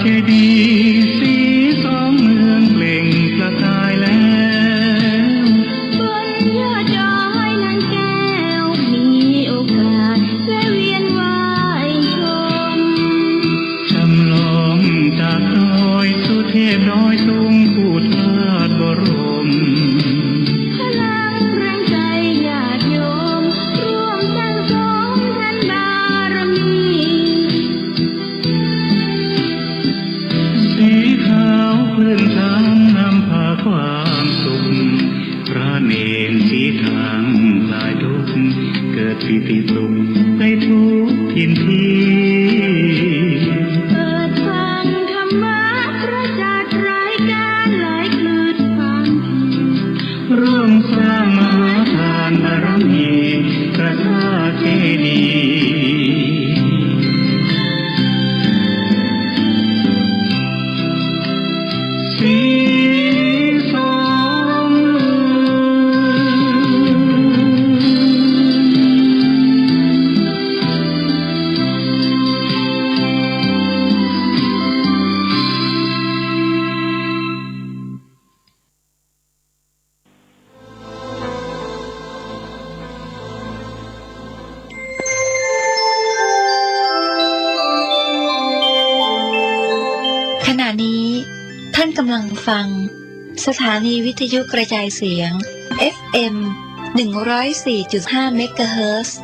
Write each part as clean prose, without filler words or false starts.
เจดีย์สีสองเมืองเปล่งประกายแล้วบนยอดดอยนางแก้วมีโอกาสแวะเวียนไหว้ชมจำลองจากดอยสุเทพดอยสูงผู้ทาสบรมพลังแรงใจญาติโยมร่วมสร้างสมท่านบารมีสีขาวคลื่นช้ำนำพาความสุขพระเนรสีทางคลายทุกข์เกิดปิติสุขไปทุกทินทีเปิดฟังธรรมะประจักษ์รายการหลายคลื่นความร่วมสร้างมหาทานบารมีพระธาตุเจดีย์สีสองเมืองขณะนี้ท่านกำลังฟังสถานีวิทยุกระจายเสียง FM 104.5 เมกะเฮิรตซ์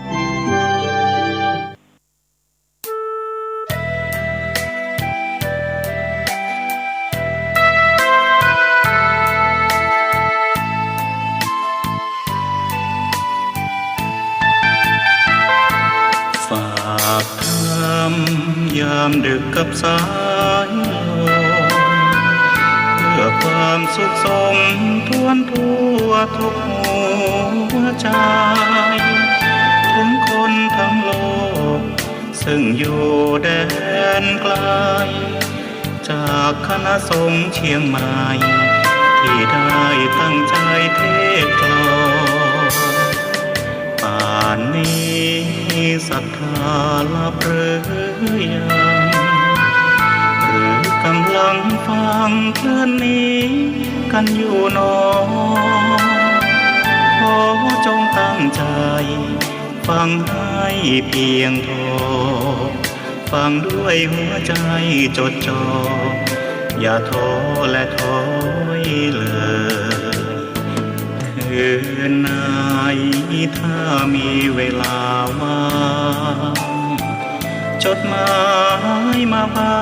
ฝากทำยามดึกกับสายลมเพื่อความสุขสมทวนทั่วทุกหัวใจถึงคนทั้งโลกซึ่งอยู่แดนไกลจากคณะสงฆ์เชียงใหม่ที่ได้ตั้งใจเทศกลอนป่านนี้ศรัทธาลับหรือยังหรือกำลังฟังคลื่นนี้กันอยู่หนอขอจงตั้งใจฟังให้เพียงพอฟังด้วยหัวใจจดจ่ออย่าท้อและถอยเลยคืนไหนถ้ามีเวลาว่างจดหมายมาบ้า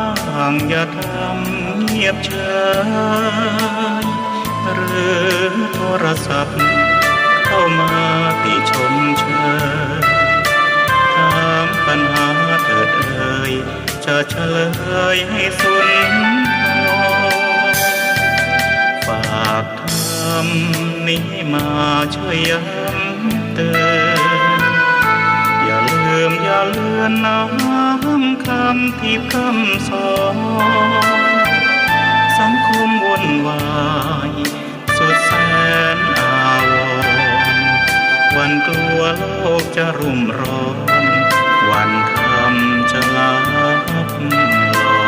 งอย่าทำเงียบเฉยหรือโทรศัพท์เข้ามาติชมเชยถามปัญหาเถิดเอ่ยจะเฉลยให้สุนทรฝากทำนี้มาช่วยย้ำเตือนอย่าลืมอย่าเลือนน้ำคำที่คำสอนสังคมวุ่นวายสุดแสนอาวรณ์วันกลัวโลกจะรุ่มร้อนวันคำจะลับลอ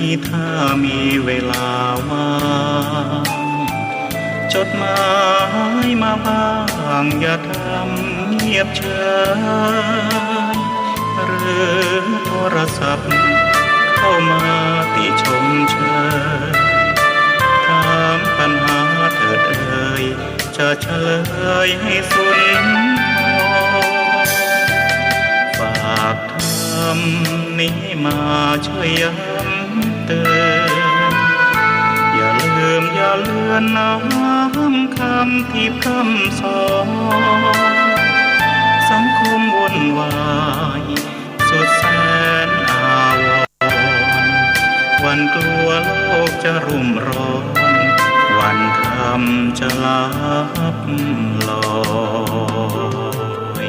ยถ้ามีเวลาว่างจดหมายมาบ้างอย่าทำเงียบเฉยหรือโทรศัพท์เข้ามาติชมเชยถามปัญหาเถิดเอ่ยจะเฉลยให้สุนทรฝากทำนี้มาช่วยย้ำเตือนอย่าลืมอย่าเลือนน้ำคำที่คำสอนสังคมวุ่นวายสุดแสนอาวรณ์ วันกลัวโลกจะรุ่มร้อนวันธรรมจะลับลอย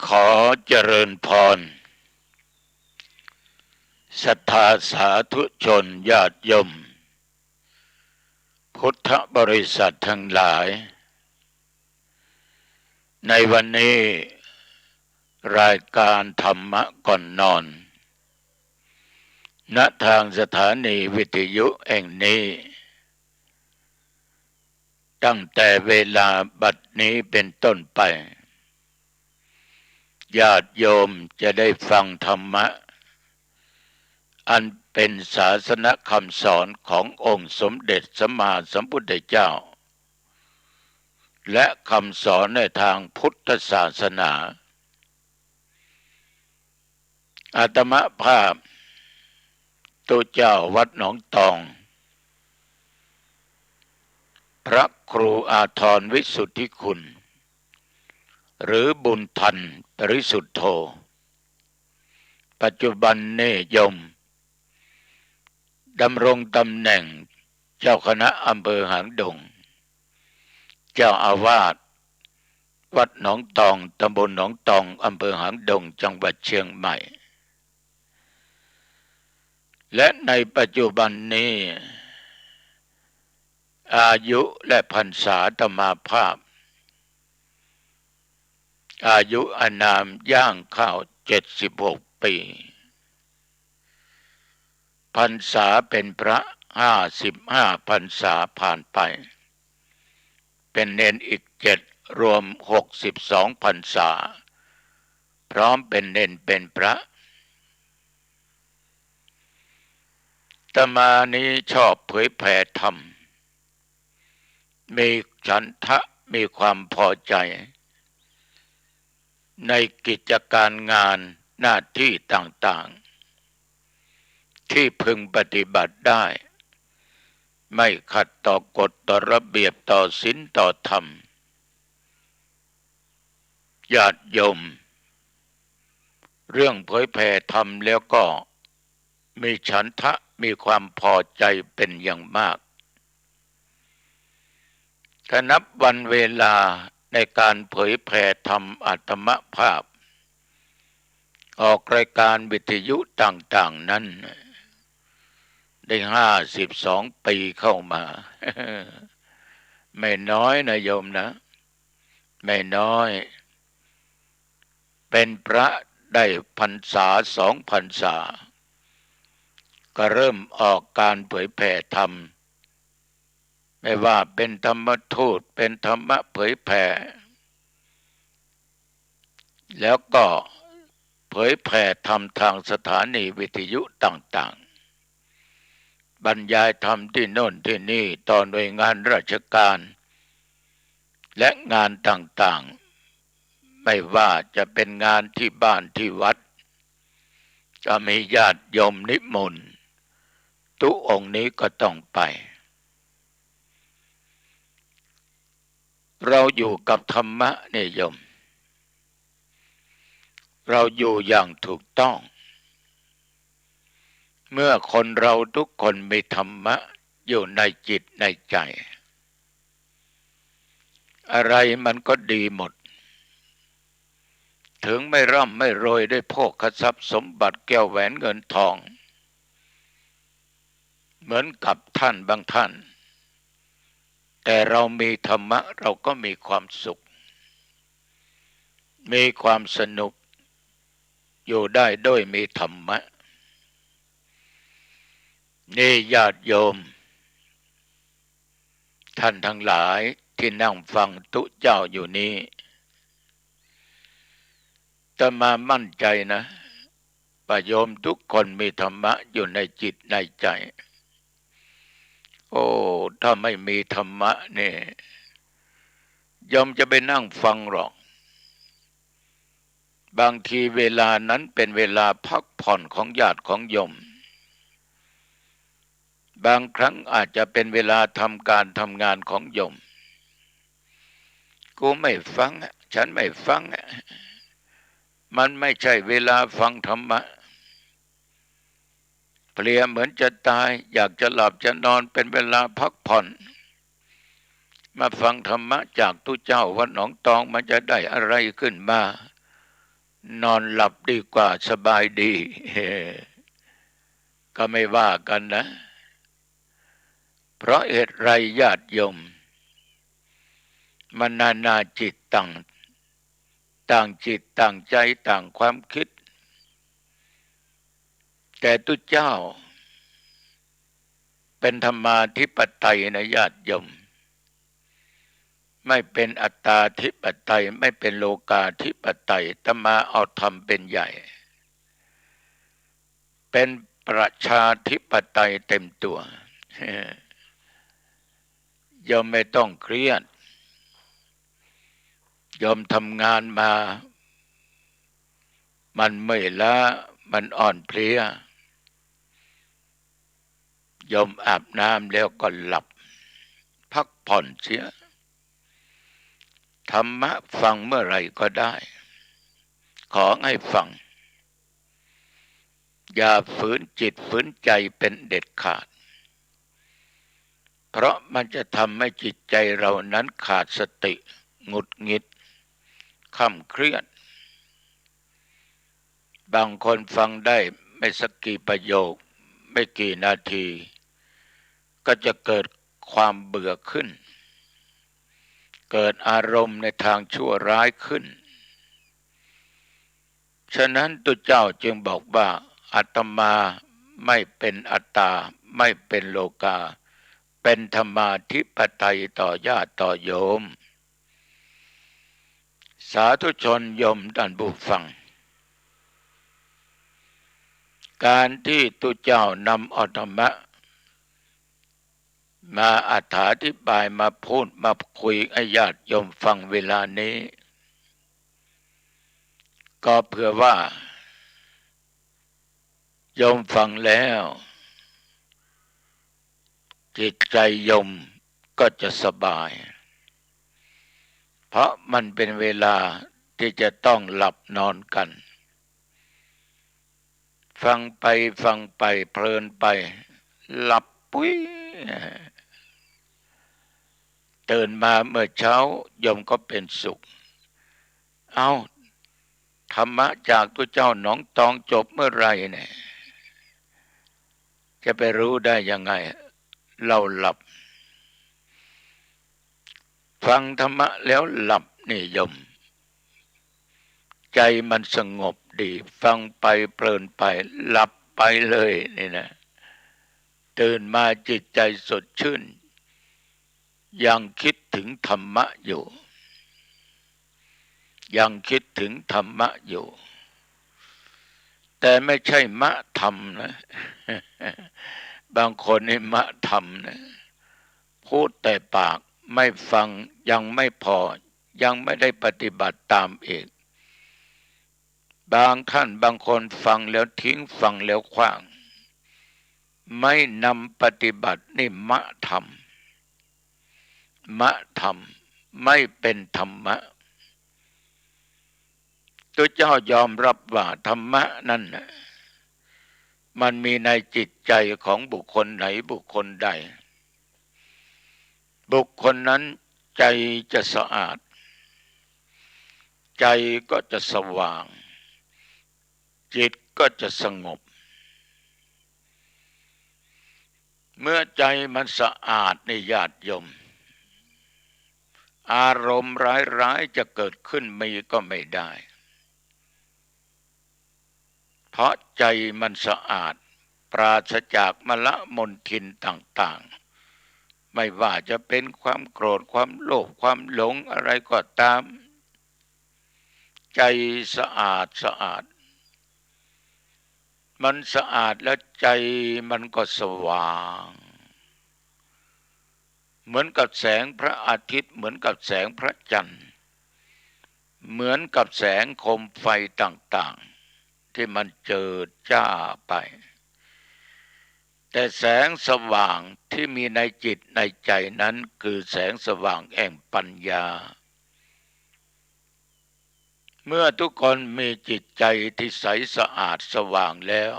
ขอเจริญพรศรัทธาสาธุชนญาติโยมพุทธบริษัททั้งหลายในวันนี้รายการธรรมะก่อนนอนณทางสถานีวิทยุแห่งนี้ตั้งแต่เวลาบัดนี้เป็นต้นไปญาติโยมจะได้ฟังธรรมะอันเป็นศาสนคำสอนขององค์สมเด็จสัมมาสัมพุทธเจ้าและคำสอนในทางพุทธศาสนาอาตมาภาพตัวเจ้าวัดหนองตองพระครูอาทรวิสุทธิคุณหรือบุญทันปริสุทธโธปัจจุบันนี้โยมดำรงตำแหน่งเจ้าคณะอำเภอหางดงเจ้าอาวาสวัดหนองตองตำบลหนองตองอำเภอหางดงจังหวัดเชียงใหม่และในปัจจุบันนี้อายุและพรรษาธรรมาภาพอายุอานามย่างเข้า76 ปีพรรษาเป็นพระ55 พรรษาผ่านไปเป็นเณรอีก7รวม62 พรรษาพร้อมเป็นเณรเป็นพระอาตมานี้ชอบเผยแผ่ธรรมมีฉันทะมีความพอใจในกิจการงานหน้าที่ต่างๆที่พึงปฏิบัติได้ไม่ขัดต่อกฎต่อระเบียบต่อศีลต่อธรรมญาติโยมเรื่องเผยแผ่ธรรมแล้วก็มีฉันทะมีความพอใจเป็นอย่างมากถ้านับวันเวลาในการเผยแผ่ธรรมอาตมภาพออกรายการวิทยุต่างๆนั้นได้52 ปีเข้ามา ไม่น้อยนะโยมนะไม่น้อยเป็นพระได้พรรษา2 พรรษาก็เริ่มออกการเผยแผ่ธรรมไม่ว่าเป็นธรรมทูตเป็นธรรมะเผยแผ่แล้วก็เผยแผ่ธรรมทางสถานีวิทยุต่างๆบรรยายธรรมที่โน่นที่นี่ต่อหน่วยงานราชการและงานต่างๆไม่ว่าจะเป็นงานที่บ้านที่วัดจะมีญาติโยมนิมนต์ทุกองค์นี้ก็ต้องไปเราอยู่กับธรรมะเนี่ยโยมเราอยู่อย่างถูกต้องเมื่อคนเราทุกคนมีธรรมะอยู่ในจิตในใจอะไรมันก็ดีหมดถึงไม่ร่ำไม่รวยด้วยโภคทรัพย์สมบัติแก้วแหวนเงินทองเหมือนกับท่านบางท่านแต่เรามีธรรมะเราก็มีความสุขมีความสนุกอยู่ได้ด้วยมีธรรมะนี่ญาติโยมท่านทั้งหลายที่นั่งฟังตุเจ้าอยู่นี้จะมามั่นใจนะว่าโยมทุกคนมีธรรมะอยู่ในจิตในใจโอ้ถ้าไม่มีธรรมะเนี่ยโยมจะไปนั่งฟังหรอกบางทีเวลานั้นเป็นเวลาพักผ่อนของญาติของโยมบางครั้งอาจจะเป็นเวลาทำการทำงานของโยม กูไม่ฟังฉันไม่ฟังมันไม่ใช่เวลาฟังธรรมะเพลียเหมือนจะตายอยากจะหลับจะนอนเป็นเวลาพักผ่อนมาฟังธรรมะจากตุเจ้าวัดหนองตองมันจะได้อะไรขึ้นมานอนหลับดีกว่าสบายดีก็ไม่ว่ากันนะเพราะเหตุไรญาติโยมมันนานาจิตต่างจิตต่างใจต่างความคิดแต่ตุเจ้าเป็นธรรมาธิปไตยนะญาติโยมไม่เป็นอัตตาธิปไตยไม่เป็นโลกาธิปไตยธรรมาเอาธรรมเป็นใหญ่เป็นประชาธิปไตยเต็มตัวโยมไม่ต้องเครียดโยมทำงานมามันเมื่อยล้ามันอ่อนเพลียโยมอาบน้ำแล้วก็หลับพักผ่อนเสียธรรมะฟังเมื่อไรก็ได้ขอให้ฟังอย่าฝืนจิตฝืนใจเป็นเด็ดขาดเพราะมันจะทำให้จิตใจเรานั้นขาดสติหงุดหงิดค่ำเครียดบางคนฟังได้ไม่สักกี่ประโยคไม่กี่นาทีก็จะเกิดความเบื่อขึ้นเกิดอารมณ์ในทางชั่วร้ายขึ้นฉะนั้นตุเจ้าจึงบอกว่าอาตมาไม่เป็นอัตตาไม่เป็นโลกาเป็นธรรมาธิปไตยต่อญาติต่อโยมสาธุชนโยมท่านผู้ฟังการที่ตุเจ้านำเอาธรรมะมาอธิบายมาพูดมาคุยให้ญาติโยมฟังเวลานี้ก็เพื่อว่าโยมฟังแล้วจิตใจโยมก็จะสบายเพราะมันเป็นเวลาที่จะต้องหลับนอนกันฟังไปเพลินไปหลับปุ้ยตื่นมาเมื่อเช้าโยมก็เป็นสุขเอาธรรมะจากตัวเจ้าหนองตองจบเมื่อไรเนี่ยจะไปรู้ได้ยังไงเราหลับฟังธรรมะแล้วหลับนี่โยมใจมันสงบดีฟังไปเพลินไปหลับไปเลยนี่นะตื่นมาจิตใจสดชื่นยังคิดถึงธรรมะอยู่ยังคิดถึงธรรมะอยู่แต่ไม่ใช่มะธรรมนะบางคนนี่มะธรรมนะพูดแต่ปากไม่ฟังยังไม่พอยังไม่ได้ปฏิบัติตามเองบางท่านบางคนฟังแล้วทิ้งฟังแล้วขว้างไม่นำปฏิบัตินี่มะธรรมไม่เป็นธรรมะตัวเจ้ายอมรับว่าธรรมะนั่นนะมันมีในจิตใจของบุคคลไหนบุคคลใดบุคคลนั้นใจจะสะอาดใจก็จะสว่างจิตก็จะสงบเมื่อใจมันสะอาดในญาติโยมอารมณ์ร้ายๆจะเกิดขึ้นมีก็ไม่ได้เพราะใจมันสะอาดปราศจากมลมลทินต่างๆไม่ว่าจะเป็นความโกรธความโลภความหลงอะไรก็ตามใจสะอาดมันสะอาดแล้วใจมันก็สว่างเหมือนกับแสงพระอาทิตย์เหมือนกับแสงพระจันทร์เหมือนกับแสงโคมไฟต่างๆที่มันเจิดจ้าไปแต่แสงสว่างที่มีในจิตในใจนั้นคือแสงสว่างแห่งปัญญา เมื่อทุกคนมีจิตใจที่ใสสะอาดสว่างแล้ว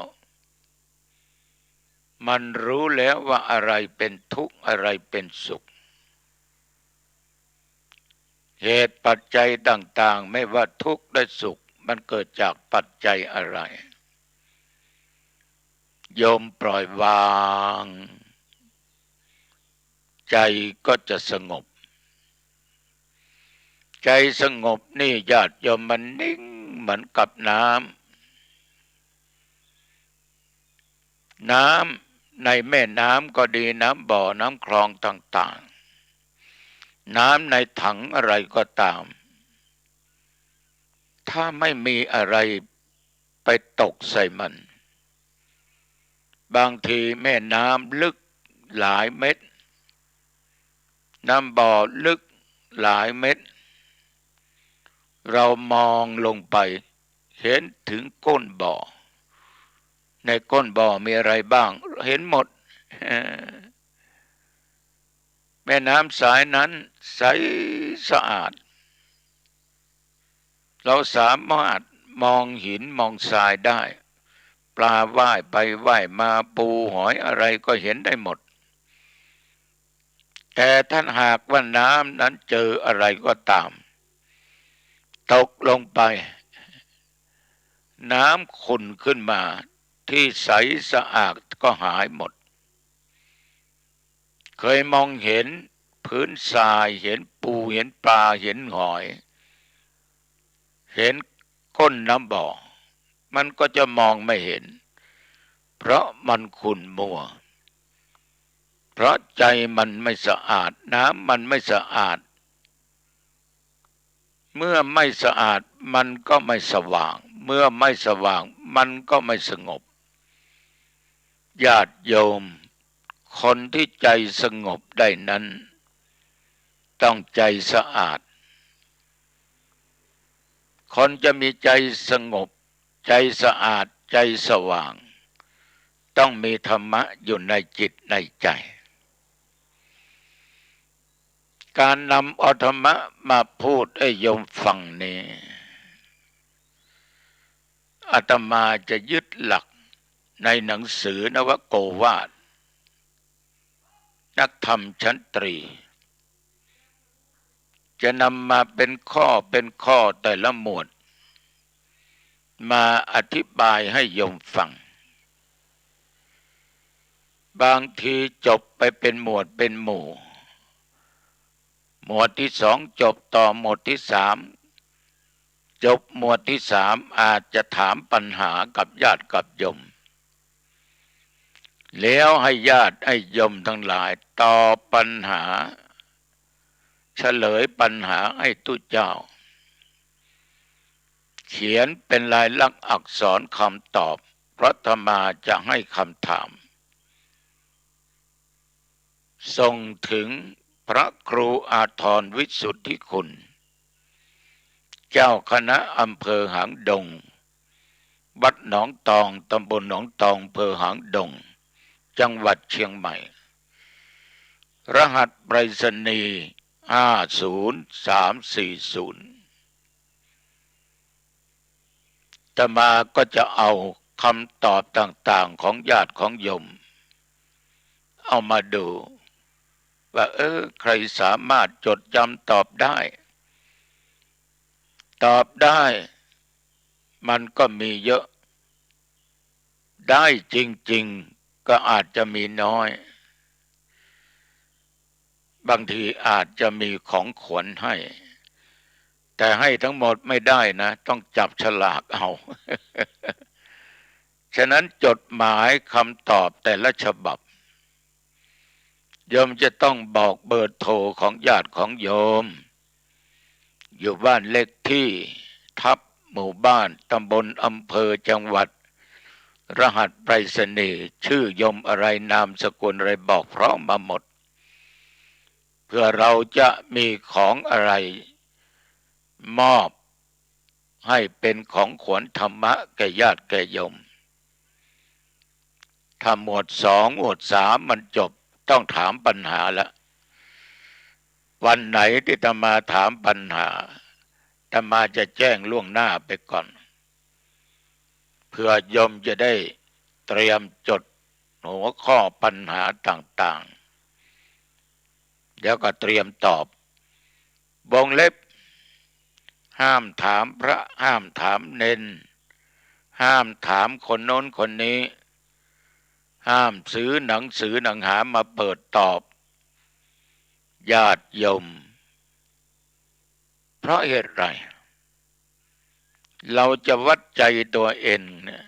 มันรู้แล้วว่าอะไรเป็นทุกข์อะไรเป็นสุขเหตุปัจจัยต่างๆไม่ว่าทุกข์และสุขมันเกิดจากปัจจัยอะไรโยมปล่อยวางใจก็จะสงบใจสงบนี่ญาติโยมมันนิ่งเหมือนกับน้ำในแม่น้ำก็ดีน้ำบ่อน้ำคลองต่างๆน้ำในถังอะไรก็ตามถ้าไม่มีอะไรไปตกใส่มันบางทีแม่น้ำลึกหลายเมตรน้ำบ่อลึกหลายเมตรเรามองลงไปเห็นถึงก้นบ่อในก้นบ่อมีอะไรบ้างเห็นหมดแม่น้ำสายนั้นใสสะอาดเราสามารถมองหินมองทรายได้ปลาว่ายไปว่ายมาปูหอยอะไรก็เห็นได้หมดแต่ท่านหากว่าน้ำนั้นเจออะไรก็ตามตกลงไปน้ำขุ่นขึ้นมาที่ใสสะอาดก็หายหมดเคยมองเห็นพื้นทรายเห็นปูเห็นปลาเห็นหอยเห็นก้นน้ำบ่อมันก็จะมองไม่เห็นเพราะมันขุ่นมัวเพราะใจมันไม่สะอาดน้ำมันไม่สะอาดเมื่อไม่สะอาดมันก็ไม่สว่างเมื่อไม่สว่างมันก็ไม่สงบญาติโยมคนที่ใจสงบได้นั้นต้องใจสะอาดคนจะมีใจสงบใจสะอาดใจสว่างต้องมีธรรมะอยู่ในจิตในใจการนำเอาธรรมะมาพูดให้โยมฟังนี้อาตมาจะยึดหลักในหนังสือนวโกวาทนักธรรมชั้นตรีจะนำมาเป็นข้อแต่ละหมวดมาอธิบายให้โยมฟังบางทีจบไปเป็นหมวดเป็นหมู่หมวดที่สองจบต่อหมวดที่สามจบหมวดที่สามอาจจะถามปัญหากับญาติกับโยมแล้วให้ญาติให้โยมทั้งหลายตอบปัญหาเฉลยปัญหาให้ตุเจ้าเขียนเป็นลายลักษณ์อักษรคำตอบพระธรรมาจะให้คำถามส่งถึงพระครูอาทรวิสุทธิคุณเจ้าคณะอำเภอหางดงวัดหนองตองตำบลหนองตองอำเภอหางดงจังหวัดเชียงใหม่รหัสไปรษณีย์50340อาตมาก็จะเอาคำตอบต่างๆของญาติของโยมเอามาดูว่าใครสามารถจดจำตอบได้มันก็มีเยอะได้จริงๆก็อาจจะมีน้อยบางทีอาจจะมีของขวัญให้แต่ให้ทั้งหมดไม่ได้นะต้องจับฉลากเอา ฉะนั้นจดหมายคำตอบแต่ละฉบับโยมจะต้องบอกเบอร์โทรของญาติของโยมอยู่บ้านเลขที่ทับหมู่บ้านตำบลอำเภอจังหวัดรหัสไปรษณีย์ชื่อโยมอะไรนามสกุลอะไรบอกพร้อมมาหมดเพื่อเราจะมีของอะไรมอบให้เป็นของขวัญธรรมะแก่ญาติแก่โยมถ้าหมวดสองหมวดสามมันจบต้องถามปัญหาละวันไหนที่จะมาถามปัญหา อาตมาจะแจ้งล่วงหน้าไปก่อนเพื่อโยมจะได้เตรียมจดหัวข้อปัญหาต่างๆเดี๋ยวก็เตรียมตอบวงเล็บห้ามถามพระห้ามถามเณรห้ามถามคนโน้นคนนี้ห้ามซื้อหนังสือหนังหามาเปิดตอบญาติโยมเพราะเหตุไรเราจะวัดใจตัวเองเนี่ย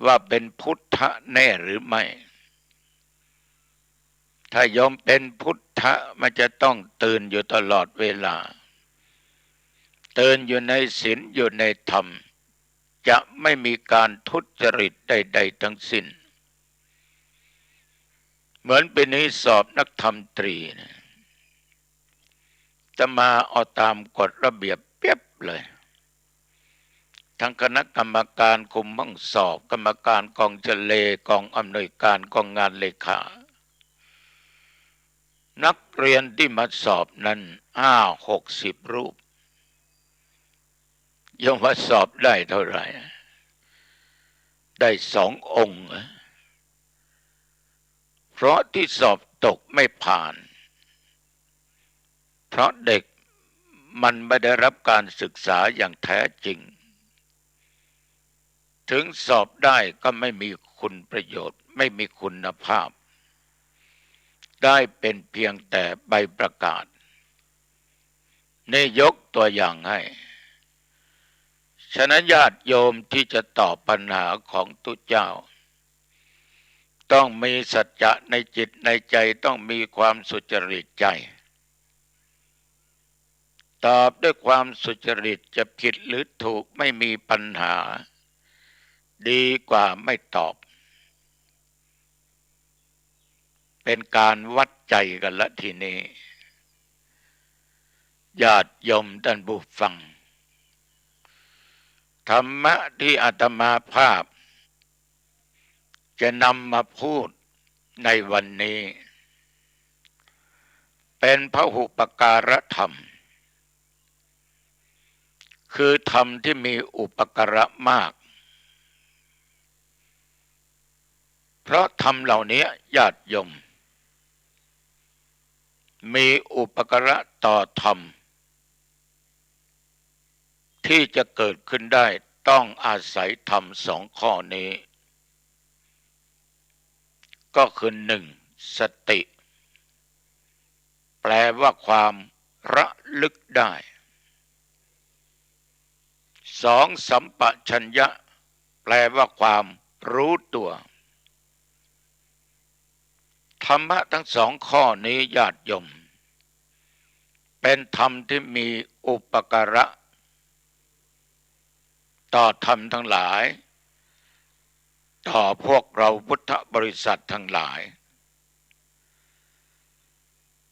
ว่าเป็นพุทธะแน่หรือไม่ถ้ายอมเป็นพุทธะมันจะต้องตื่นอยู่ตลอดเวลาตื่นอยู่ในศีลอยู่ในธรรมจะไม่มีการทุจริตใดๆทั้งสิ้นเหมือนเป็นนี้สอบนักธรรมตรีนะจะมาเอาตามกฎระเบียบเปียบเลยทั้งคณะกรรมการคุมห้องสอบกรรมการกองเจเลกองอำนวยการกองงานเลขานักเรียนที่มาสอบนั้น60 รูปยังว่าสอบได้เท่าไหร่ได้2 องค์เพราะที่สอบตกไม่ผ่านเพราะเด็กมันไม่ได้รับการศึกษาอย่างแท้จริงถึงสอบได้ก็ไม่มีคุณประโยชน์ไม่มีคุณภาพได้เป็นเพียงแต่ใบประกาศนี่ยกตัวอย่างให้ฉะนั้นญาติโยมที่จะตอบปัญหาของตุเจ้าต้องมีสัจจะในจิตในใจต้องมีความสุจริตใจตอบด้วยความสุจริตจะผิดหรือถูกไม่มีปัญหาดีกว่าไม่ตอบเป็นการวัดใจกันละทีนี้ญาติโยมท่านผู้ฟังธรรมะที่อาตมาภาพจะนำมาพูดในวันนี้เป็นพหุปการธรรมคือธรรมที่มีอุปการะมากเพราะธรรมเหล่านี้ญาติโยมมีอุปการะต่อธรรมที่จะเกิดขึ้นได้ต้องอาศัยธรรม2 ข้อนี้ก็คือ1สติแปลว่าความระลึกได้2สัมปชัญญะแปลว่าความรู้ตัวธรรมะทั้ง2 ข้อนี้ญาติโยมเป็นธรรมที่มีอุปการะต่อธรรมทั้งหลายต่อพวกเราพุทธบริษัททั้งหลาย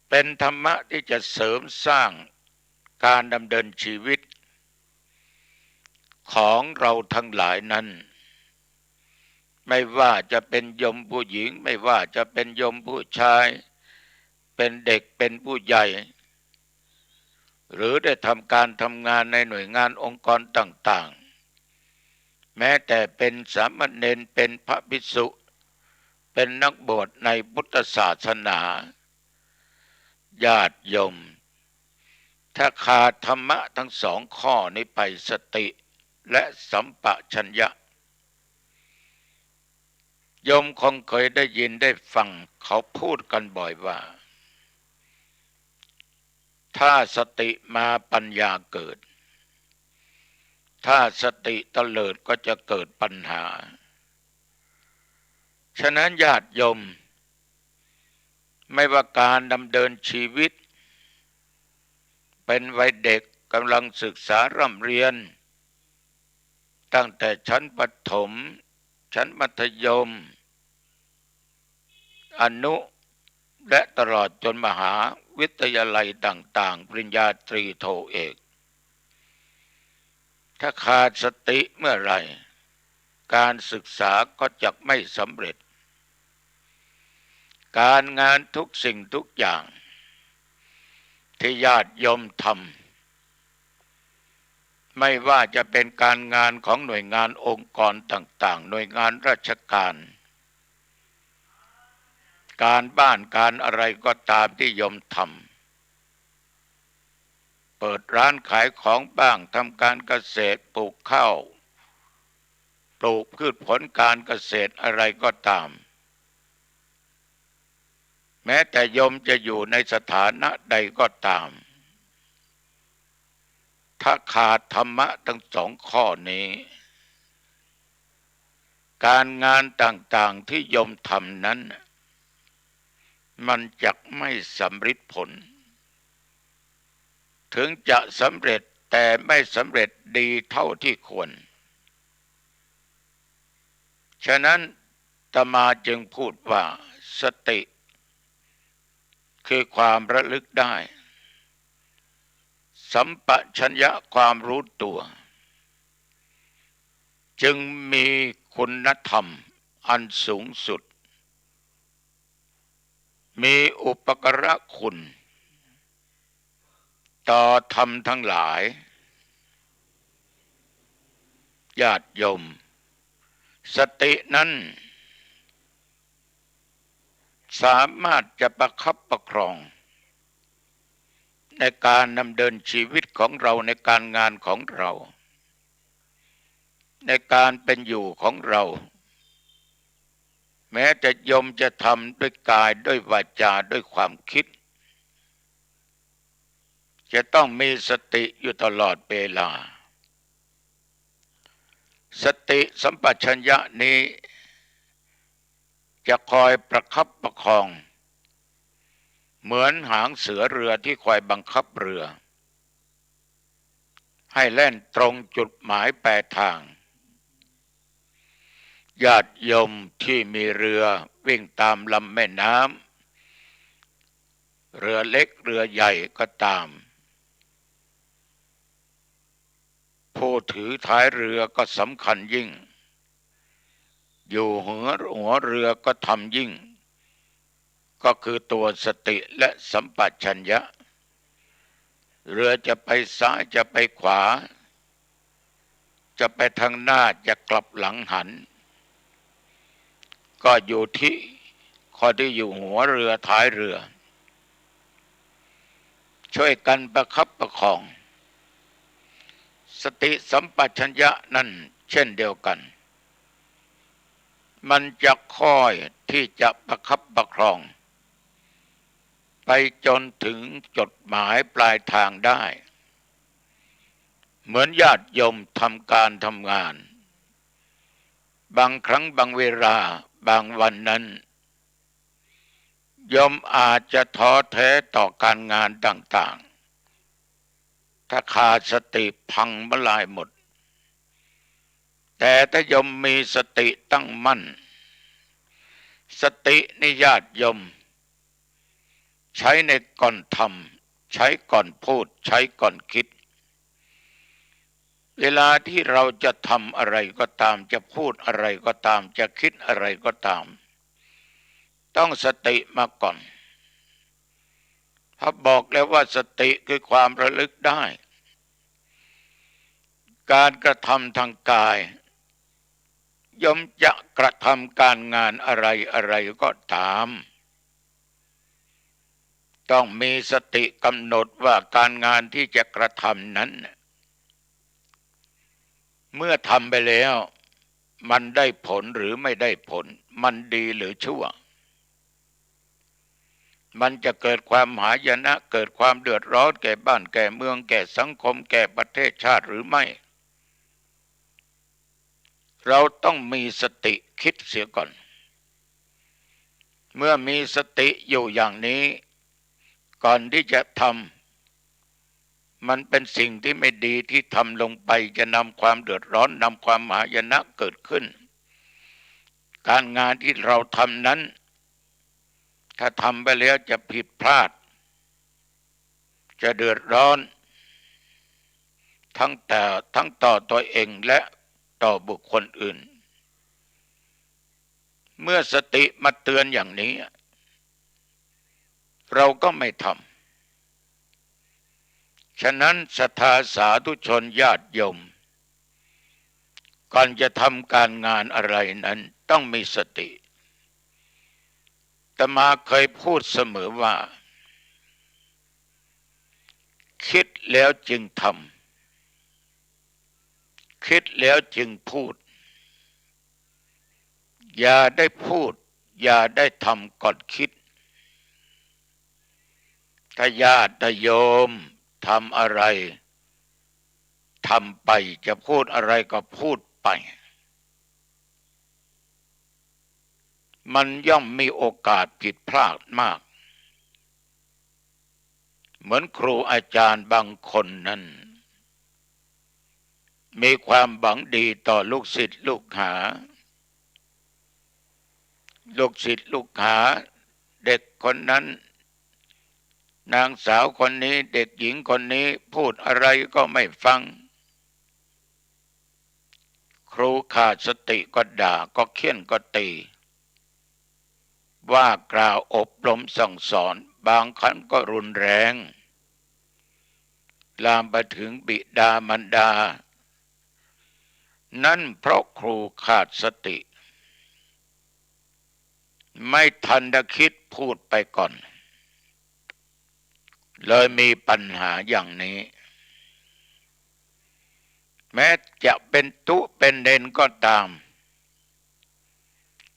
เป็นธรรมะที่จะเสริมสร้างการดำเนินชีวิตของเราทั้งหลายนั้นไม่ว่าจะเป็นโยมผู้หญิงไม่ว่าจะเป็นโยมผู้ชายเป็นเด็กเป็นผู้ใหญ่หรือได้ทำการทำงานในหน่วยงานองค์กรต่างๆแม้แต่เป็นสามเณรเป็นพระภิกษุเป็นนักบวชในพุทธศาสนาญาติโยมถ้าขาดธรรมะทั้ง2 ข้อนี้ไปสติและสัมปชัญญะโยมคงเคยได้ยินได้ฟังเขาพูดกันบ่อยว่าถ้าสติมาปัญญาเกิดถ้าสติเตลิดก็จะเกิดปัญหาฉะนั้นญาติโยมไม่ว่าการดำเนินชีวิตเป็นวัยเด็กกำลังศึกษาร่ำเรียนตั้งแต่ชั้นประถมชั้นมัธยมอนุและตลอดจนมหาวิทยาลัยต่างๆปริญญาตรีโทเอกถ้าขาดสติเมื่อไหร่การศึกษาก็จะไม่สำเร็จการงานทุกสิ่งทุกอย่างที่ญาติโยมท ไม่ว่าจะเป็นการงานของหน่วยงานองค์กรต่างๆหน่วยงานราชการการบ้านการอะไรก็ตามที่โยมทำเปิดร้านขายของบ้างทำการเกษตรปลูกข้าวปลูกพืชผลการเกษตรอะไรก็ตามแม้แต่โยมจะอยู่ในสถานะใดก็ตามถ้าขาดธรรมะทั้งสองข้อนี้การงานต่างๆที่โยมทำนั้นมันจะไม่สำเร็จผลถึงจะสำเร็จแต่ไม่สำเร็จดีเท่าที่ควรฉะนั้นอาตมาจึงพูดว่าสติคือความระลึกได้สัมปชัญญะความรู้ตัวจึงมีคุณธรรมอันสูงสุดมีอุปการะคุณต่อธรรมทั้งหลายญาติโยมสตินั้นสามารถจะประคับประคองในการดำเนินชีวิตของเราในการงานของเราในการเป็นอยู่ของเราแม้แต่โยมจะทำด้วยกายด้วยวาจาด้วยความคิดจะต้องมีสติอยู่ตลอดเวลาสติสัมปชัญญะนี้จะคอยประคับประคองเหมือนหางเสือเรือที่คอยบังคับเรือให้แล่นตรงจุดหมายปลายทางญาติโยมที่มีเรือวิ่งตามลำแม่น้ำเรือเล็กเรือใหญ่ก็ตามผู้ถือท้ายเรือก็สำคัญยิ่งอยู่หัวเรือก็ทำยิ่งก็คือตัวสติและสัมปชัญญะเรือจะไปซ้ายจะไปขวาจะไปทางหน้าจะกลับหลังหันก็อยู่ที่ข้อที่อยู่หัวเรือท้ายเรือช่วยกันประคับประคองสติสัมปชัญญะนั่นเช่นเดียวกันมันจะคอยที่จะประคับประคองไปจนถึงจุดหมายปลายทางได้เหมือนญาติโยมทำการทำงานบางครั้งบางเวลาบางวันนั้นโยมอาจจะท้อแท้ต่อการงานต่างๆถ้าขาดสติพังทลายหมดแต่ถ้าโยมมีสติตั้งมั่นสตินิญาติโยมใช้ในก่อนทำใช้ก่อนพูดใช้ก่อนคิดเวลาที่เราจะทำอะไรก็ตามจะพูดอะไรก็ตามจะคิดอะไรก็ตามต้องสติมาก่อนถ้าบอกแล้วว่าสติคือความระลึกได้การกระทำทางกายย่อมจะกระทำการงานอะไรก็ตามต้องมีสติกำหนดว่าการงานที่จะกระทำนั้นเมื่อทำไปแล้วมันได้ผลหรือไม่ได้ผลมันดีหรือชั่วมันจะเกิดความหายนะเกิดความเดือดร้อนแก่บ้านแก่เมืองแก่สังคมแก่ประเทศชาติหรือไม่เราต้องมีสติคิดเสียก่อนเมื่อมีสติอยู่อย่างนี้ก่อนที่จะทำมันเป็นสิ่งที่ไม่ดีที่ทำลงไปจะนำความเดือดร้อนนำความหายนะเกิดขึ้นการงานที่เราทำนั้นถ้าทำไปแล้วจะผิดพลาดจะเดือดร้อนทั้งต่อตัวเองและต่อบุคคลอื่นเมื่อสติมาเตือนอย่างนี้เราก็ไม่ท ฉะนั้นศรัทธาสาธุชนญาติโยมก่อนจะทำการงานอะไรนั้นต้องมีสติอาตมาเคยพูดเสมอว่าคิดแล้วจึงทำคิดแล้วจึงพูดอย่าได้พูดอย่าได้ทำก่อนคิดถ้าญาติโยมทำอะไรทำไปจะพูดอะไรก็พูดไปมันย่อมมีโอกาสผิดพลาดมากเหมือนครูอาจารย์บางคนนั้นมีความหวังดีต่อลูกศิษย์ลูกหาเด็กคนนั้นนางสาวคนนี้เด็กหญิงคนนี้พูดอะไรก็ไม่ฟังครูขาดสติก็ด่าก็เฆี่ยนก็ตีว่ากล่าวอบรมสั่งสอนบางครั้งก็รุนแรงลามไปถึงบิดามารดานั่นเพราะครูขาดสติไม่ทันได้คิดพูดไปก่อนเลยมีปัญหาอย่างนี้แม้จะเป็นตุเป็นเด่นก็ตาม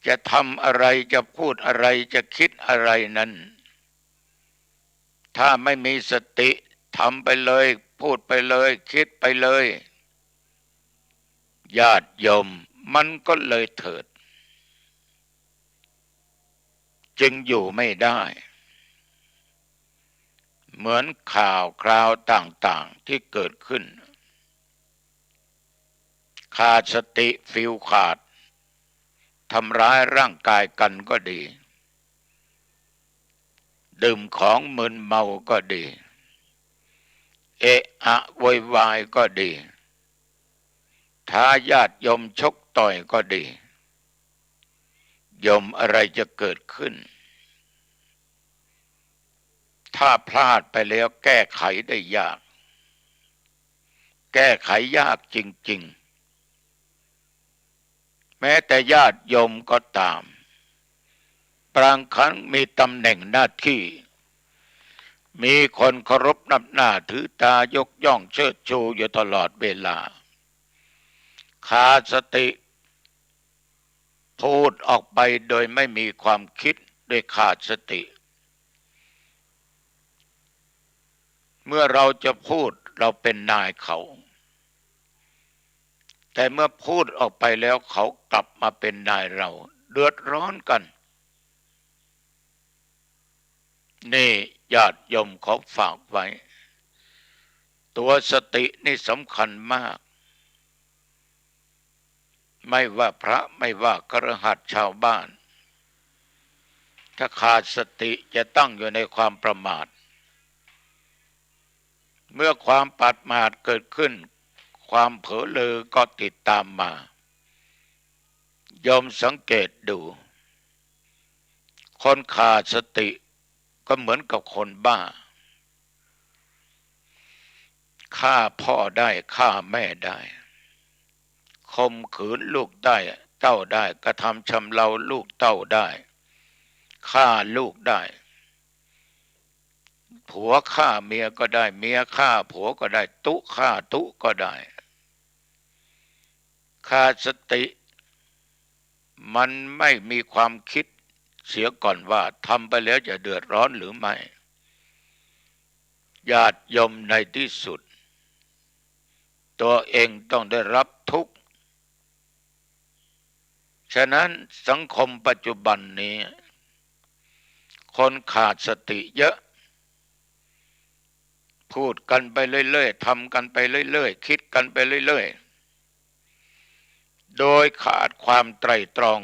จะทำอะไรจะพูดอะไรจะคิดอะไรนั้นถ้าไม่มีสติทำไปเลยพูดไปเลยคิดไปเลยญาติโยมมันก็เลยเถิดจึงอยู่ไม่ได้เหมือนข่าวคราวต่างๆที่เกิดขึ้นขาดสติฟิลขาดทำร้ายร่างกายกันก็ดีดื่มของมึนเมาก็ดีเอะอะโวยวายก็ดีท้าญาติโยมชกต่อยก็ดีโยมอะไรจะเกิดขึ้นถ้าพลาดไปแล้วแก้ไขได้ยากแก้ไขยากจริงๆแม้แต่ญาติโยมก็ตามบางครั้งมีตำแหน่งหน้าที่มีคนเคารพนับหน้าถือตายกย่องเชิดชูอยู่ตลอดเวลาขาดสติพูดออกไปโดยไม่มีความคิดโดยขาดสติเมื่อเราจะพูดเราเป็นนายเขาแต่เมื่อพูดออกไปแล้วเขากลับมาเป็นนายเราเดือดร้อนกันนี่ญาติโยมขอฝากไว้ตัวสตินี่สำคัญมากไม่ว่าพระไม่ว่าคฤหัสถ์ชาวบ้านถ้าขาดสติจะตั้งอยู่ในความประมาทเมื่อความประมาทเกิดขึ้นความเผลอเลอก็ติดตามมาโยมสังเกตดูคนขาดสติก็เหมือนกับคนบ้าฆ่าพ่อได้ฆ่าแม่ได้ข่มขืนลูกได้เต้าได้กระทำชำเราลูกเต้าได้ฆ่าลูกได้ผัวฆ่าเมียก็ได้เมียฆ่าผัวก็ได้ตุฆ่าตุก็ได้ขาดสติมันไม่มีความคิดเสียก่อนว่าทำไปแล้วจะเดือดร้อนหรือไม่ญาติโยมในที่สุดตัวเองต้องได้รับทุกข์ฉะนั้นสังคมปัจจุบันนี้คนขาดสติเยอะพูดกันไปเรื่อยๆทำกันไปเรื่อยๆคิดกันไปเรื่อยๆโดยขาดความไตร่ตรอง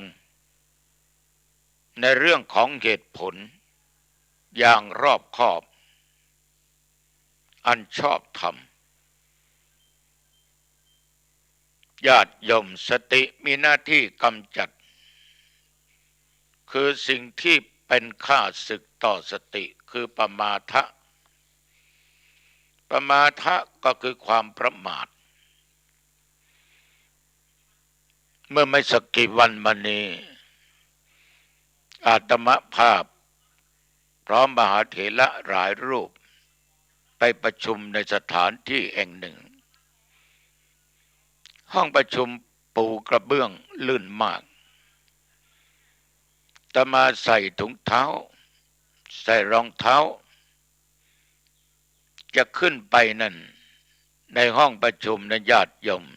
ในเรื่องของเหตุผลอย่างรอบคอบอันชอบธรรมญาติโยมสติมีหน้าที่กำจัดคือสิ่งที่เป็นข้าศึกต่อสติคือปมาทะป ประมาทะก็คือความประมาทเมื่อไม่สักกี่วันมานี้อาตมภาพพร้อมมหาเถระหลายรูปไปประชุมในสถานที่แห่งหนึ่งห้องประชุมปูกระเบื้องลื่นมากอาตมาใส่ถุงเท้าใส่รองเท้าจะขึ้นไปนั่นในห้องประชุมในญาติโยมอ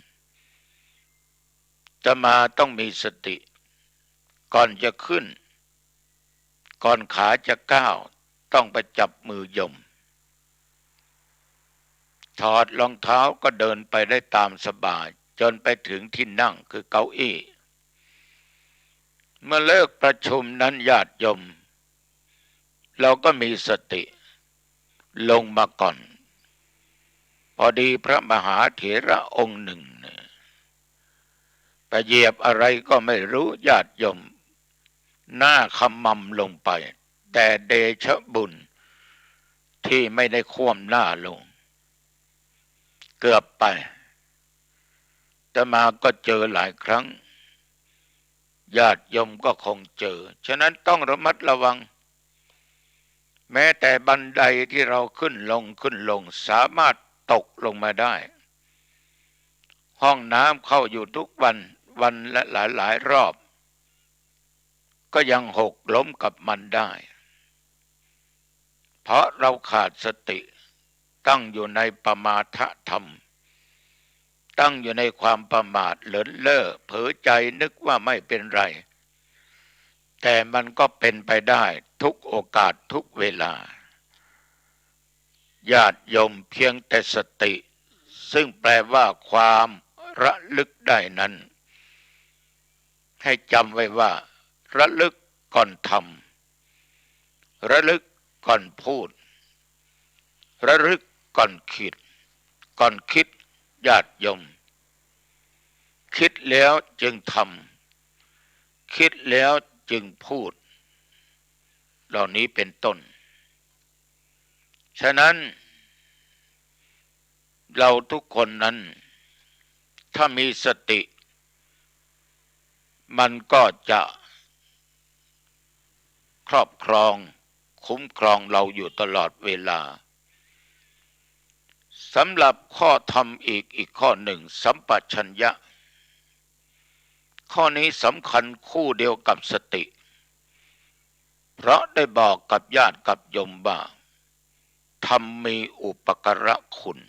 าตมาต้องมีสติก่อนจะขึ้นก่อนขาจะก้าวต้องไปจับมือโยมถอดรองเท้าก็เดินไปได้ตามสบายจนไปถึงที่นั่งคือเก้าอี้เมื่อเลิกประชุมนั้นญาติโยมเราก็มีสติลงมาก่อนพอดีพระมหาเถระองค์หนึ่งไปเหยียบอะไรก็ไม่รู้ญาติโยมหน้าขมำลงไปแต่เดชะบุญที่ไม่ได้คว่ำหน้าลงเกือบไปแต่มาก็เจอหลายครั้งญาติโยมก็คงเจอฉะนั้นต้องระมัดระวังแม้แต่บันไดที่เราขึ้นลงสามารถตกลงมาได้ห้องน้ำเข้าอยู่ทุกวันละหลายรอบก็ยังหกล้มกับมันได้เพราะเราขาดสติตั้งอยู่ในปมาทธรรมตั้งอยู่ในความประมาทเลินเล่อเผลอใจนึกว่าไม่เป็นไรแต่มันก็เป็นไปได้ทุกโอกาสทุกเวลาญาติโยมเพียงแต่สติซึ่งแปลว่าความระลึกได้นั้นให้จำไว้ว่าระลึกก่อนทำระลึกก่อนพูดระลึกก่อนคิดญาติโยมคิดแล้วจึงทำคิดแล้วจึงพูดเหล่านี้เป็นต้นฉะนั้นเราทุกคนนั้นถ้ามีสติมันก็จะครอบครองคุ้มครองเราอยู่ตลอดเวลาสำหรับข้อธรรมอีกข้อหนึ่งสัมปชัญญะข้อนี้สำคัญคู่เดียวกับสติเพราะได้บอกกับญาติกับโยมว่าธรรมมีอุปการะคุณ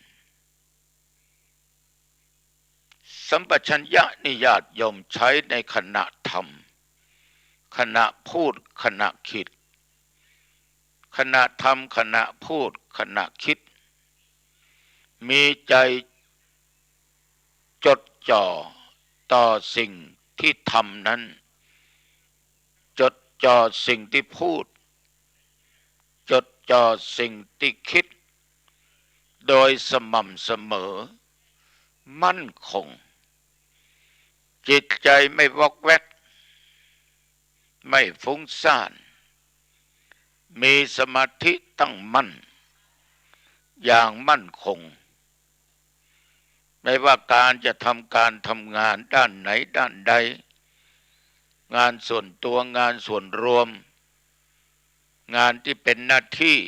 สัมปชัญญะนิญาติโยมใช้ในขณะทำขณะพูดขณะคิดขณะทำขณะพูดขณะคิดมีใจจดจ่อต่อสิ่งที่ทำนั้นจดจ่อสิ่งที่พูดจดจ่อสิ่งที่คิดโดยสม่ำเสมอมั่นคงจิตใจไม่วอกแวกไม่ฟุ้งซ่านมีสมาธิตั้งมั่นอย่างมั่นคงไม่ว่าการจะการทำงานด้านไหนด้านใดงานส่วนตัวงานส่วนรวมงานที่เป็นหน้าที่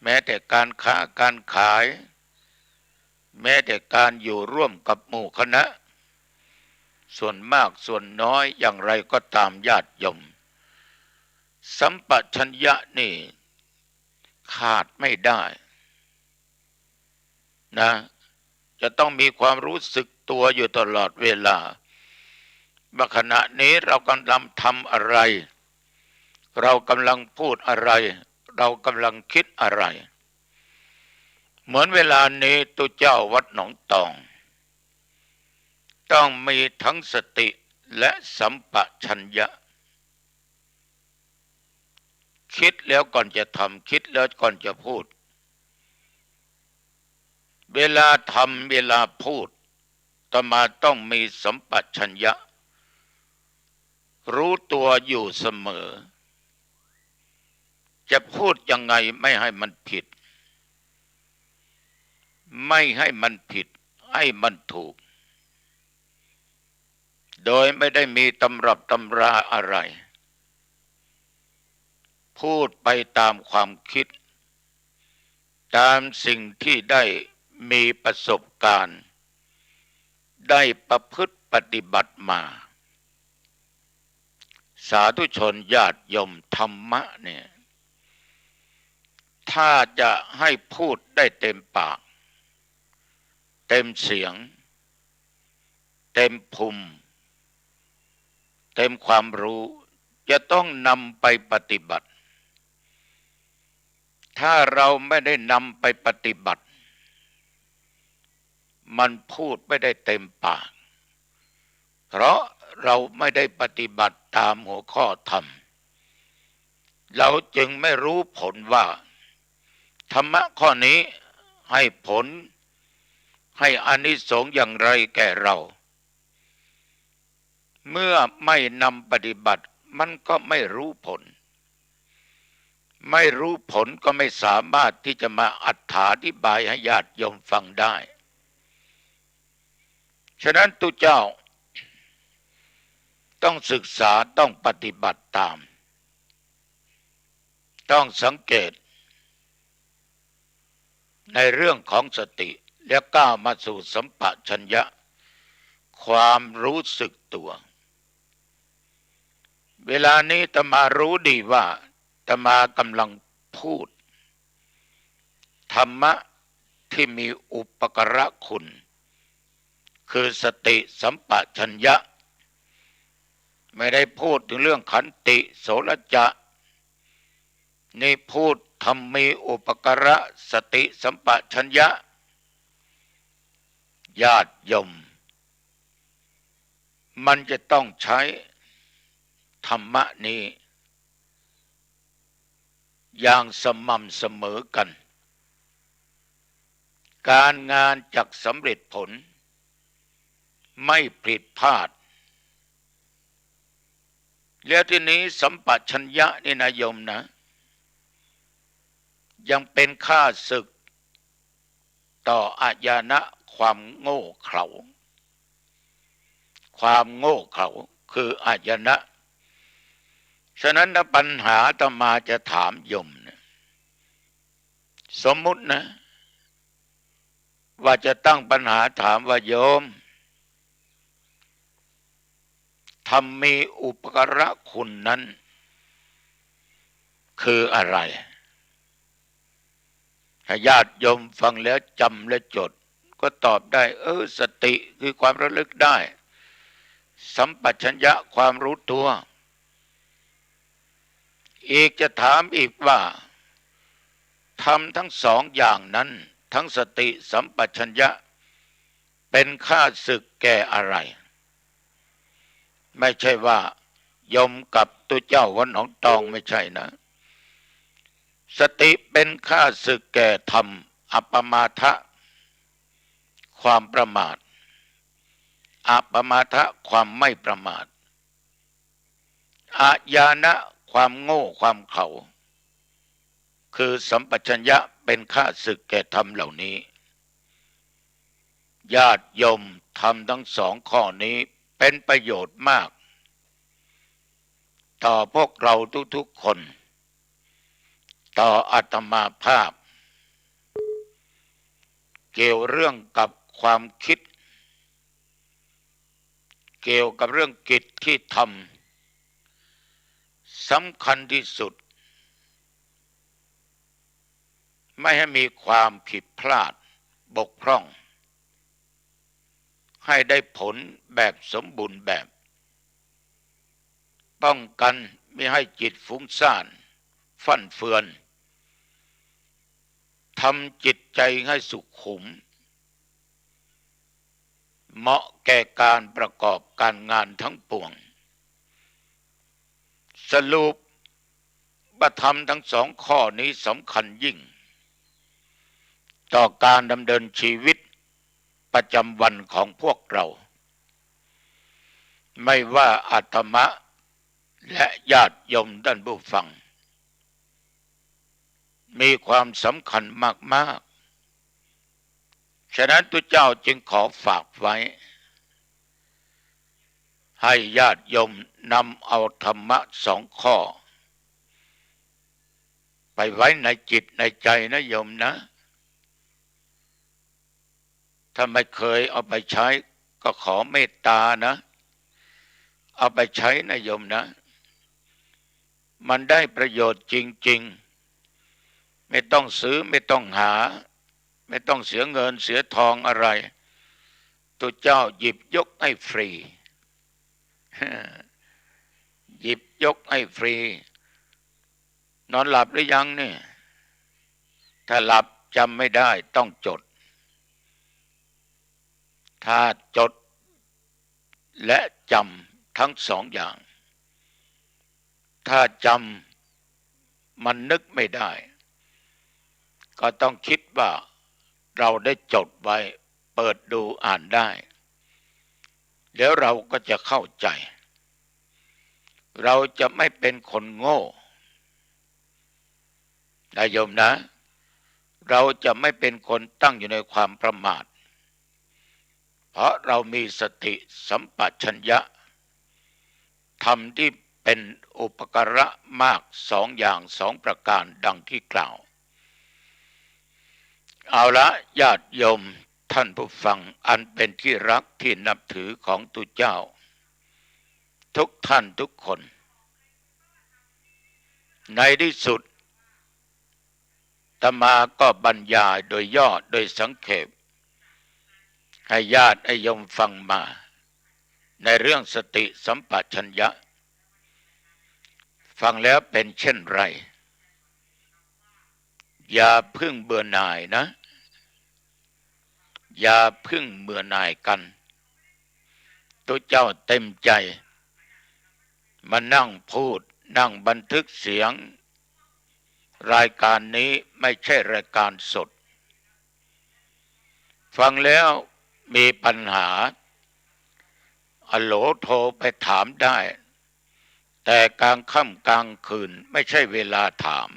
แม้แต่การค้าการขายแม้แต่การอยู่ร่วมกับหมู่คณะส่วนมากส่วนน้อยอย่างไรก็ตามญาติโยมสัมปชัญญะนี่ขาดไม่ได้นะจะต้องมีความรู้สึกตัวอยู่ตลอดเวลาว่าขณะนี้เรากำลังทำอะไรเรากำลังพูดอะไรเรากำลังคิดอะไรเหมือนเวลานี้ตัวเจ้าวัดหนองตองต้องมีทั้งสติและสัมปชัญญะคิดแล้วก่อนจะทำคิดแล้วก่อนจะพูดเวลาทำเวลาพูดอาตมาต้องมีสัมปชัญญะรู้ตัวอยู่เสมอจะพูดยังไงไม่ให้มันผิด ไม่ให้มันผิดให้มันถูกโดยไม่ได้มีตำรับตำราอะไรพูดไปตามความคิดตามสิ่งที่ได้มีประสบการณ์ได้ประพฤติปฏิบัติมาสาธุชนญาติโยมธรรมะเนี่ยถ้าจะให้พูดได้เต็มปากเต็มเสียงเต็มภูมิเต็มความรู้จะต้องนำไปปฏิบัติถ้าเราไม่ได้นำไปปฏิบัติมันพูดไม่ได้เต็มปากเพราะเราไม่ได้ปฏิบัติตามหัวข้อธรรมเราจึงไม่รู้ผลว่าธรรมะข้อนี้ให้ผลให้อานิสงส์อย่างไรแก่เราเมื่อไม่นำปฏิบัติมันก็ไม่รู้ผลไม่รู้ผลก็ไม่สามารถที่จะมาอธิบายให้ญาติโยมฟังได้ฉะนั้นตุเจ้าต้องศึกษาต้องปฏิบัติตามต้องสังเกตในเรื่องของสติและก้าวมาสู่สัมปชัญญะความรู้สึกตัวเวลานี้อาตมารู้ดีว่าอาตมากำลังพูดธรรมะที่มีอุปการะคุณคือสติสัมปชัญญะไม่ได้พูดถึงเรื่องขันติโสรจะนี่พูดธรรมมีอุปการะสติสัมปชัญญะญาติโยมมันจะต้องใช้ธรรมะนี้อย่างสม่ำเสมอกันการงานจักสำเร็จผลไม่ผิดพลาดแล้วทีนี้สัมปชัญญะนี่นะโยมนะยังเป็นข้าศึกต่ออาญานะความโง่เขลาความโง่เขลาคืออาญานะฉะนั้นปัญหาอาตมาจะถามโยมนะสมมุตินะว่าจะตั้งปัญหาถามว่าโยมธรรมมีอุปการะคุณนั้นคืออะไรถ้าญาติโยมฟังแล้วจำและจดก็ตอบได้สติคือความระลึกได้สัมปชัญญะความรู้ตัวอีกจะถามอีกว่าทำทั้งสองอย่างนั้นทั้งสติสัมปชัญญะเป็นข้าศึกแก่อะไรไม่ใช่ว่าโยมกับตัวเจ้าวัดหนองตองไม่ใช่นะสติเป็นข้าศึกแก่ธรรมอัปปมาทะความประมาทอัปปมาทะความไม่ประมาทอาญานะความโง่ความเขลาคือสัมปชัญญะเป็นข้าศึกแก่ธรรมเหล่านี้ญาติโยมทำทั้งสองข้อนี้เป็นประโยชน์มากต่อพวกเราทุกๆคนต่ออาตมาภาพเกี่ยวเรื่องกับความคิดเกี่ยวกับเรื่องกิจที่ทำสำคัญที่สุดไม่ให้มีความผิดพลาดบกพร่องให้ได้ผลแบบสมบูรณ์แบบป้องกันไม่ให้จิตฟุ้งซ่านฟั่นเฟือนทำจิตใจให้สุขุมเหมาะแก่การประกอบการงานทั้งปวงสรุปว่าธรรมทั้งสองข้อนี้สำคัญยิ่งต่อการดำเนินชีวิตประจำวันของพวกเราไม่ว่าอาตมะและญาติโยมท่านผู้ฟังมีความสำคัญมาก ฉะนั้นตุเจ้าจึงขอฝากไว้ให้ญาติโยมนำเอาธรรมะ2 ข้อไปไว้ในจิตในใจนะโยมนะถ้าไม่เคยเอาไปใช้ก็ขอเมตตานะเอาไปใช้นะโยมนะมันได้ประโยชน์จริงๆไม่ต้องซื้อไม่ต้องหาไม่ต้องเสียเงินเสียทองอะไรตัวเจ้าหยิบยกให้ฟรี หยิบยกให้ฟรีนอนหลับหรือยังเนี่ยถ้าหลับจำไม่ได้ต้องจดถ้าจดและจำทั้ง2 อย่างถ้าจำมันนึกไม่ได้ก็ต้องคิดว่าเราได้จดไว้เปิดดูอ่านได้แล้วเราก็จะเข้าใจเราจะไม่เป็นคนโง่นะโยมนะเราจะไม่เป็นคนตั้งอยู่ในความประมาทเพราะเรามีสติสัมปชัญญะธรรมที่เป็นอุปการะมาก2 อย่าง2 ประการดังที่กล่าวเอาละญาติโยมท่านผู้ฟังอันเป็นที่รักที่นับถือของตุเจ้าทุกท่านทุกคนในที่สุดอาตมาก็บรรยายโดยย่อโดยสังเขปให้ญาติโยมฟังมาในเรื่องสติสัมปชัญญะฟังแล้วเป็นเช่นไรอย่าเพิ่งเบื่อหน่ายนะอย่าเพิ่งเบื่อหน่ายกันตัวเจ้าเต็มใจมานั่งพูดนั่งบันทึกเสียงรายการนี้ไม่ใช่รายการสดฟังแล้วมีปัญหาอโหลโทรไปถามได้แต่กลางค่ำกลางคืนไม่ใช่เวลาถาม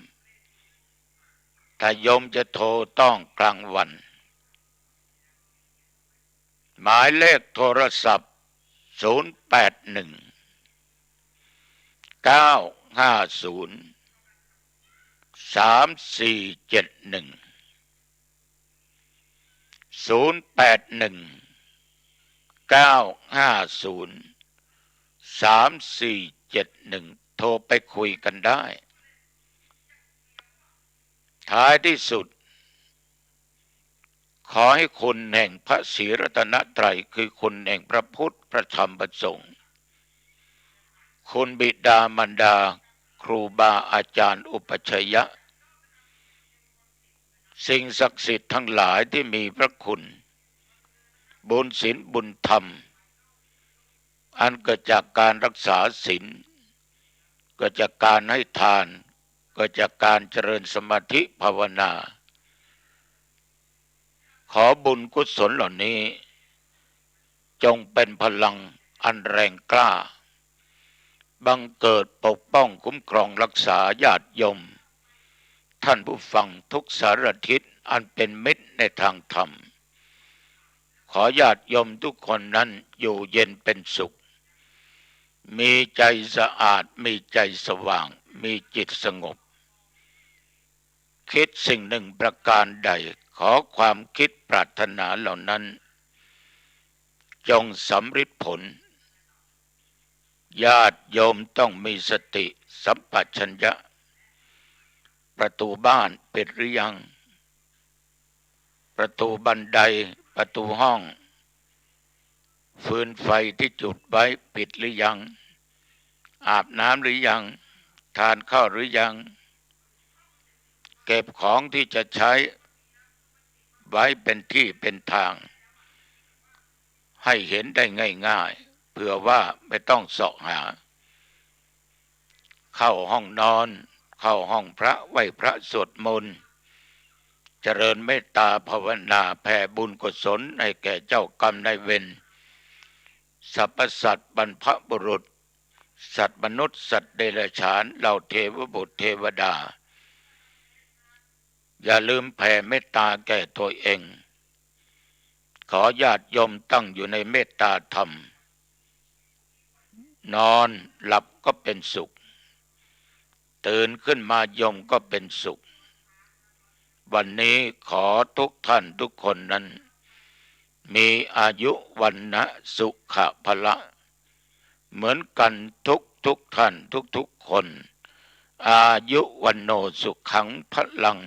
ถ้าโยมจะโทรต้องกลางวันหมายเลขโทรศัพท์081 950 3471 081 950 3471โทรไปคุยกันได้ท้ายที่สุดขอให้คุณแห่งพระศรีรัตนตรัยคือคุณแห่งพระพุทธพระธรรมพระสงฆ์คุณบิดามารดาครูบาอาจารย์อุปัชฌายะสิ่งศักดิ์สิทธิ์ทั้งหลายที่มีพระคุณบุญศีลบุญธรรมอันเกิดจากการรักษาศีลเกิดจากการให้ทานเกิดจากการเจริญสมาธิภาวนาขอบุญกุศลเหล่านี้จงเป็นพลังอันแรงกล้าบังเกิดปกป้องคุ้มครองรักษาญาติโยมท่านผู้ฟังทุกสารทิศอันเป็นมิตรในทางธรรมขอญาติโยมทุกคนนั้นอยู่เย็นเป็นสุขมีใจสะอาดมีใจสว่างมีจิตสงบคิดสิ่งหนึ่งประการใดขอความคิดปรารถนาเหล่านั้นจงสำฤทธิ์ผลญาติโยมต้องมีสติสัมปชัญญะประตูบ้านปิดหรือยังประตูบันไดประตูห้องฟืนไฟที่จุดไว้ปิดหรือยังอาบน้ำหรือยังทานข้าวหรือยังเก็บของที่จะใช้ไว้เป็นที่เป็นทางให้เห็นได้ง่ายๆเผื่อว่าไม่ต้องเสาะหาเข้าห้องนอนเข้าห้องพระไหว้พระสวดมนต์เจริญเมตตาภาวนาแผ่บุญกุศลให้แก่เจ้ากรรมนายเวรสรรพสัตว์บรรพบุรุษสัตว์มนุษย์สัตว์เดรัจฉานเหล่าเทวบุตรเทวดาอย่าลืมแผ่เมตตาแก่ตัวเอง ขอญาติโยมตั้งอยู่ในเมตตาธรรมนอนหลับก็เป็นสุขตื่นขึ้นมาโยมก็เป็นสุขวันนี้ขอทุกท่านทุกคนนั้นมีอายุวันนะสุขะพละเหมือนกันทุกท่านทุกคนอายุวันโนสุขังพลัง